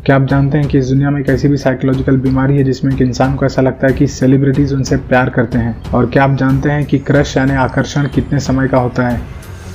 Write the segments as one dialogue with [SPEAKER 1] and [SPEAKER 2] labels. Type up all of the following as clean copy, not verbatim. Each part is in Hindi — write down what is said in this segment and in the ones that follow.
[SPEAKER 1] क्या आप जानते हैं कि इस दुनिया में एक ऐसी भी साइकोलॉजिकल बीमारी है जिसमें एक इंसान को ऐसा लगता है कि सेलिब्रिटीज उनसे प्यार करते हैं? और क्या आप जानते हैं कि क्रश यानी आकर्षण कितने समय का होता है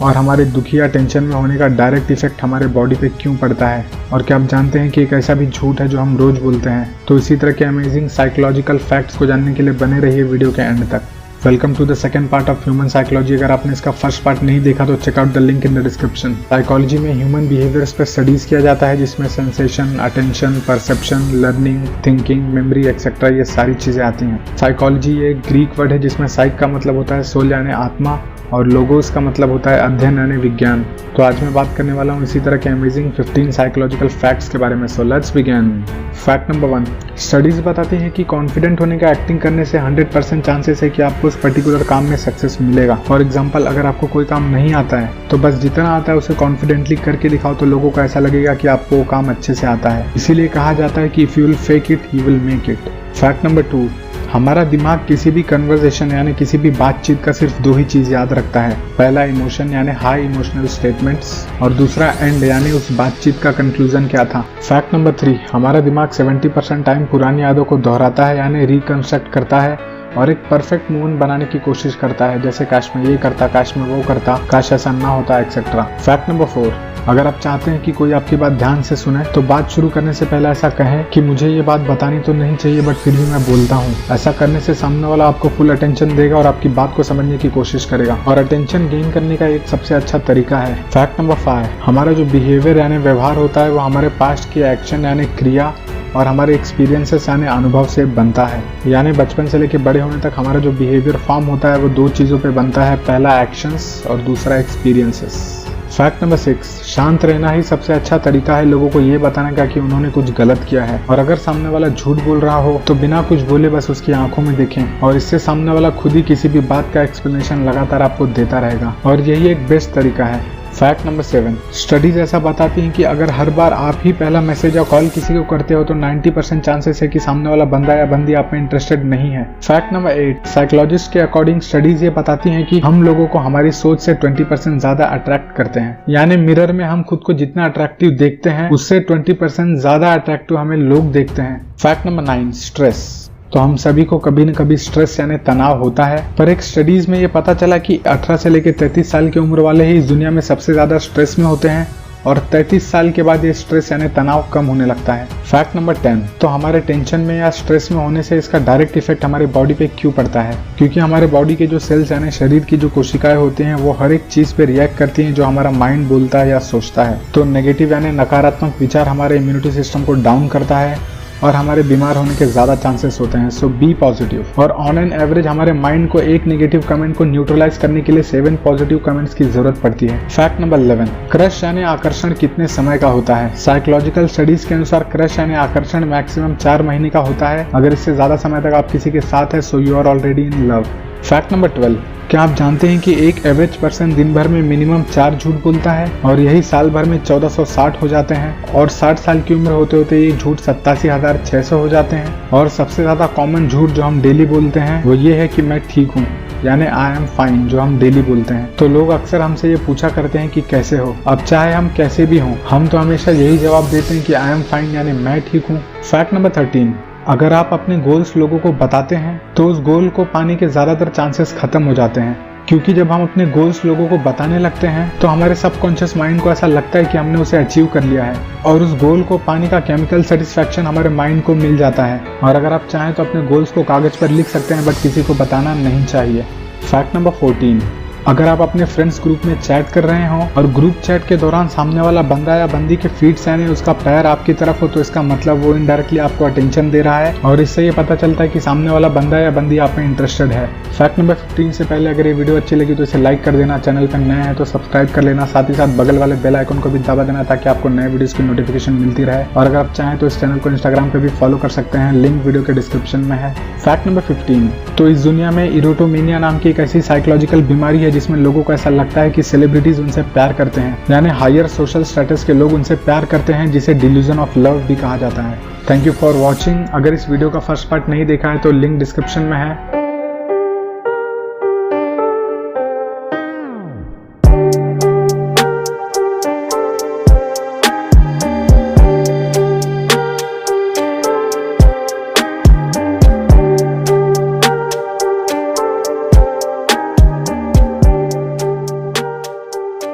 [SPEAKER 1] और हमारे दुखी या टेंशन में होने का डायरेक्ट इफेक्ट हमारे बॉडी पे क्यों पड़ता है? और क्या आप जानते हैं कि एक ऐसा भी झूठ है जो हम रोज बोलते हैं? तो इसी तरह के अमेजिंग साइकोलॉजिकल फैक्ट्स को जानने के लिए बने रहिए वीडियो के एंड तक। Welcome to the second part of human psychology. अगर आपने इसका फर्स्ट पार्ट नहीं देखा तो check out the link in the description. Psychology में ह्यूमन बिहेवियर्स पर स्टडीज किया जाता है जिसमें sensation, attention, perception, learning, thinking, memory etcetera ये सारी चीजें आती हैं। साइकोलॉजी एक ग्रीक वर्ड है जिसमें साइक का मतलब होता है सोल यानी आत्मा और लोगोस का मतलब होता है अध्ययन यानी विज्ञान। तो आज मैं बात करने वाला हूँ इसी तरह के अमेजिंग 15 साइकोलॉजिकल फैक्ट्स के बारे में। So let's begin. Fact number 1, studies बताती हैं कि कॉन्फिडेंट होने का एक्टिंग करने से 100% चांसेस है कि आपको उस पर्टिकुलर काम में सक्सेस मिलेगा। फॉर एग्जाम्पल, अगर आपको कोई काम नहीं आता है तो बस जितना आता है उसे कॉन्फिडेंटली करके दिखाओ तो लोगों को ऐसा लगेगा कि आपको वो काम अच्छे से आता है। इसीलिए कहा जाता है कि if you will fake it you will make it. Fact number 2, हमारा दिमाग किसी भी कन्वर्सेशन यानी किसी भी बातचीत का सिर्फ 2 ही चीज याद रखता है। पहला इमोशन यानी हाई इमोशनल स्टेटमेंट्स और दूसरा एंड यानी उस बातचीत का कंक्लूजन क्या था। फैक्ट नंबर 3, हमारा दिमाग 70% टाइम पुरानी यादों को दोहराता है यानी रिकंस्ट्रक्ट करता है और एक परफेक्ट मूवमेंट बनाने की कोशिश करता है, जैसे काश में ये करता, काश में वो करता, काश ऐसा ना होता, एक्सेट्रा। फैक्ट नंबर 4, अगर आप चाहते हैं कि कोई आपकी बात ध्यान से सुने तो बात शुरू करने से पहले ऐसा कहें कि मुझे ये बात बतानी तो नहीं चाहिए बट फिर भी मैं बोलता हूँ। ऐसा करने से सामने वाला आपको फुल अटेंशन देगा और आपकी बात को समझने की कोशिश करेगा और अटेंशन गेन करने का एक सबसे अच्छा तरीका है। फैक्ट नंबर 5, हमारा जो बिहेवियर यानी व्यवहार होता है वो हमारे पास्ट के एक्शन यानी क्रिया और हमारे एक्सपीरियंसेस यानी अनुभव से बनता है। यानी बचपन से लेकर बड़े होने तक हमारा जो बिहेवियर फॉर्म होता है वो 2 चीजों पे बनता है, पहला एक्शंस और दूसरा एक्सपीरियंसेस। फैक्ट नंबर 6, शांत रहना ही सबसे अच्छा तरीका है लोगों को ये बताने का कि उन्होंने कुछ गलत किया है। और अगर सामने वाला झूठ बोल रहा हो तो बिना कुछ बोले बस उसकी आंखों में देखें और इससे सामने वाला खुद ही किसी भी बात का एक्सप्लेनेशन लगातार आपको देता रहेगा और यही एक बेस्ट तरीका है। फैक्ट नंबर 7, स्टडीज ऐसा बताती हैं कि अगर हर बार आप ही पहला मैसेज या कॉल किसी को करते हो तो 90% चांसेस है कि सामने वाला बंदा या बंदी आप में इंटरेस्टेड नहीं है। फैक्ट नंबर 8, साइकोलॉजिस्ट के अकॉर्डिंग स्टडीज ये बताती हैं कि हम लोगों को हमारी सोच से 20% ज्यादा अट्रैक्ट करते हैं। यानी मिरर में हम खुद को जितना अट्रैक्टिव देखते हैं उससे 20% ज्यादा अट्रैक्टिव हमें लोग देखते हैं। Fact number 9, stress. तो हम सभी को कभी न कभी स्ट्रेस यानी तनाव होता है, पर एक स्टडीज में ये पता चला कि 18 से लेकर 33 साल की उम्र वाले ही इस दुनिया में सबसे ज्यादा स्ट्रेस में होते हैं और 33 साल के बाद ये स्ट्रेस यानी तनाव कम होने लगता है। फैक्ट नंबर 10, तो हमारे टेंशन में या स्ट्रेस में होने से इसका डायरेक्ट इफेक्ट हमारे बॉडी पे क्यों पड़ता है? क्योंकि हमारे बॉडी के जो सेल्स यानी शरीर की जो कोशिकाएं होती हैं वो हर एक चीज पे रिएक्ट करती हैं जो हमारा माइंड बोलता है या सोचता है। तो नेगेटिव यानी नकारात्मक विचार हमारे इम्यूनिटी सिस्टम को डाउन करता है और हमारे बीमार होने के ज्यादा चांसेस होते हैं। सो बी पॉजिटिव। और ऑन एन एवरेज हमारे माइंड को एक नेगेटिव कमेंट को न्यूट्रलाइज करने के लिए 7 पॉजिटिव कमेंट्स की जरूरत पड़ती है। फैक्ट नंबर 11, क्रश यानी आकर्षण कितने समय का होता है? साइकोलॉजिकल स्टडीज के अनुसार क्रश यानी आकर्षण मैक्सिमम 4 महीने का होता है। अगर इससे ज्यादा समय तक आप किसी के साथ है so you are already in love. Fact number 12, क्या आप जानते हैं कि एक एवरेज पर्सन दिन भर में मिनिमम 4 झूठ बोलता है और यही साल भर में 1460 हो जाते हैं और 60 साल की उम्र होते होते ये झूठ 87,600 हो जाते हैं। और सबसे ज्यादा कॉमन झूठ जो हम डेली बोलते हैं वो ये है कि मैं ठीक हूँ यानी आई एम फाइन, जो हम डेली बोलते हैं। तो लोग अक्सर हमसे ये पूछा करते हैं कि कैसे हो। अब चाहे हम कैसे भी हों हम तो हमेशा यही जवाब देते हैं कि आई एम फाइन यानी मैं ठीक हूँ। फैक्ट नंबर 13, अगर आप अपने गोल्स लोगों को बताते हैं तो उस गोल को पाने के ज्यादातर चांसेस खत्म हो जाते हैं, क्योंकि जब हम अपने गोल्स लोगों को बताने लगते हैं तो हमारे सबकॉन्शियस माइंड को ऐसा लगता है कि हमने उसे अचीव कर लिया है और उस गोल को पाने का केमिकल सेटिस्फैक्शन हमारे माइंड को मिल जाता है। और अगर आप चाहें तो अपने गोल्स को कागज पर लिख सकते हैं बट किसी को बताना नहीं चाहिए। फैक्ट नंबर 14, अगर आप अपने फ्रेंड्स ग्रुप में चैट कर रहे हो और ग्रुप चैट के दौरान सामने वाला बंदा या बंदी के फीट यानी उसका पैर आपकी तरफ हो तो इसका मतलब वो इनडायरेक्टली आपको अटेंशन दे रहा है और इससे ये पता चलता है कि सामने वाला बंदा या बंदी आप में इंटरेस्टेड है। फैक्ट नंबर 15 से पहले अगर ये वीडियो अच्छी लगी तो इसे लाइक कर देना, चैनल पर नए हैं तो सब्सक्राइब कर लेना, साथ ही साथ बगल वाले बेल आइकन को भी दबा देना ताकि आपको नए वीडियोस की नोटिफिकेशन मिलती रहे। और अगर आप चाहें तो इस चैनल को इंस्टाग्राम पे भी फॉलो कर सकते हैं, लिंक वीडियो के डिस्क्रिप्शन में है। फैक्ट नंबर 15, तो इस दुनिया में इरोटोमेनिया नाम की एक ऐसी साइकोलॉजिकल बीमारी है जिसमें लोगों को ऐसा लगता है कि सेलिब्रिटीज उनसे प्यार करते हैं, यानी हायर सोशल स्टेटस के लोग उनसे प्यार करते हैं, जिसे डिल्यूजन ऑफ लव भी कहा जाता है। Thank you for watching. अगर इस वीडियो का फर्स्ट पार्ट नहीं देखा है तो लिंक डिस्क्रिप्शन में है।